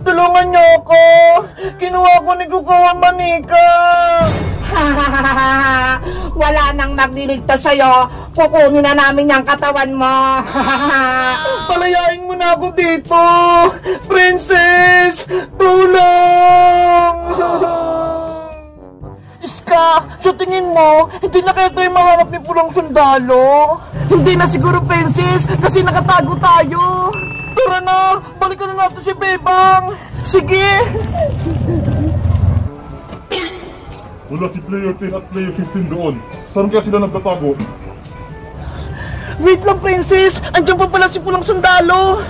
Tulungan niyo ako! Kinuha ko ni Kukawa Manika! Wala nang magliligtas sa'yo. Kukunin na namin yung katawan mo. Palayain mo na ako dito! Princess! Tulong! Iska, sa tingin mo, hindi na kaya tayo mahanap ni Pulang Sundalo? Hindi na siguro, Princess, kasi nakatago tayo. Tara na, balikan na natin si Bebang. Sige! Wala si player 10 at player 15 doon. Saan kaya sila nagtatago? Wait lang, Princess! Andiyan pa pala si Pulang Sundalo!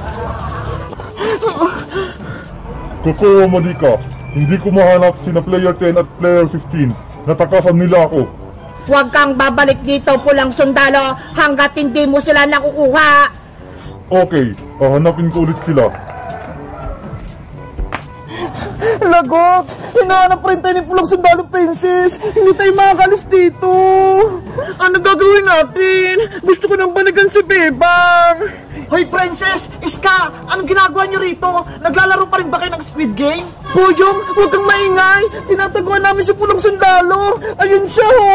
Kukawa Manika, hindi ko mahanap sina player 10 at player 15. Natakasan nila ako. Huwag kang babalik dito, Pulang Sundalo, hanggat hindi mo sila nakukuha. Okay, hahanapin ko ulit sila. Lagot! Hinahanap rin tayo ni Pulang Sundalo, Princess! Hindi tayo makakalis dito! Ano gagawin natin? Gusto ko nang balikan si Bebang! Hoy, Princess! Iska! Anong ginagawa niyo rito? Naglalaro pa rin ba kayo ng Squid Game? Boyong! Huwag kang maingay! Tinataguan namin si Pulang Sundalo! Ayun siya, ho!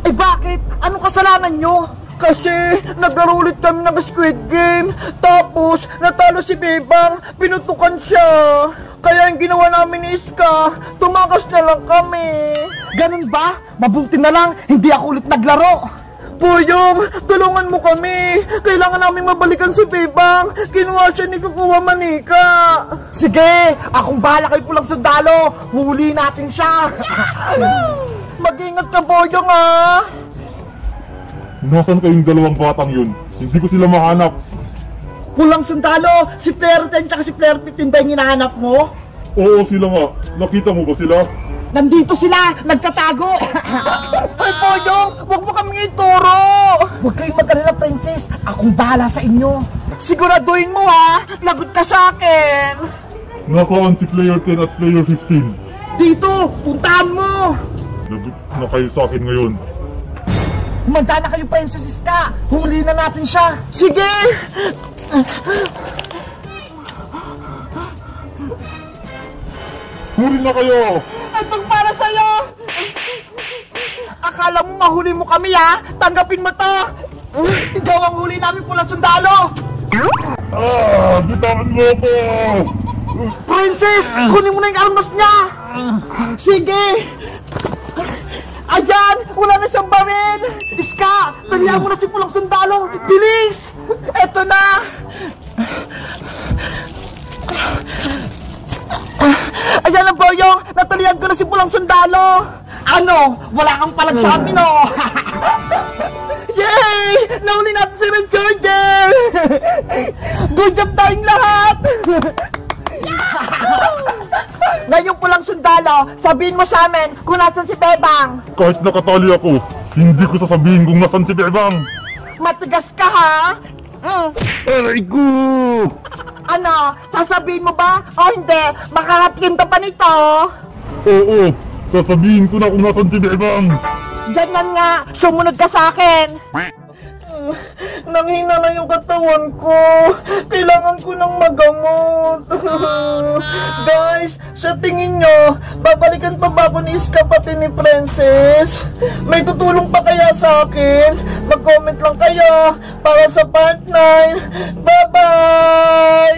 Eh bakit? Anong kasalanan nyo? Kasi naglaro ulit kami ng Squid Game. Tapos natalo si Bebang. Pinutukan siya. Kaya yung ginawa namin ni Iska, tumakas na lang kami. Ganun ba? Mabuti na lang, hindi ako ulit naglaro. Boyong, tulungan mo kami. Kailangan namin mabalikan si Bebang. Kinuha siya ni Kukawa Manika. Sige, akong bahala kay Pulang Sundalo. Huli natin siya. Mag-ingat ka, Boyong, ha. Nasaan kayong dalawang batang yun? Hindi ko sila mahanap. Pulang Sundalo, si Player 10 at si Player 15 ba yung hinahanap mo? Oo, sila nga. Nakita mo ba sila? Nandito sila, nagtatago. Ay, Boyong, huwag mo kami ituro. Huwag kayong mag-alala, Princess. Akong bahala sa inyo. Siguraduhin mo, ha. Lagot ka sa akin. Nasaan si player 10 at player 15? Dito, puntahan mo. Lagot na kayo sa akin ngayon. Humanda na kayo, Princess Iska. Huli na natin siya. Sige! Huli na kayo! Itong para sa'yo! Akala mo mahuli mo kami, ha? Tanggapin mo to! Ikaw ang huli namin, Pulang Sundalo! Bitawan mo ako! Princess! Kunin mo na yung armas niya! Sige! Ayan! Wala na siyang baril! Iska! Talihan mo na si Pulang Sundalo! Bilis! Eto na! Ayan ang Boyong! Natalihan ko na si Pulang Sundalo! Ano? Wala kang palagsabi, no? Yay! Nahuli natin si Red Charger! Good job tayong lahat! Ngayon, Pulang Sundalo, sabihin mo sa amin kung nasan si Bebang. Kahit nakatali ako, hindi ko sasabihin kung nasan si Bebang. Matigas ka, ha? Aray ko! Ano? Sasabihin mo ba? O hindi? Makakatim ka pa nito? Oo, sasabihin ko na kung nasan si Bebang. Ganyan nga, sumunod ka sa akin. Nanghina na yung katawan ko. Kailangan ko ng magamot. Guys, sa tingin nyo, babalikan pa ba ako ni Iska pati ni Princess? May tutulong pa kaya sa akin? Mag-comment lang kayo para sa part 9. Bye-bye!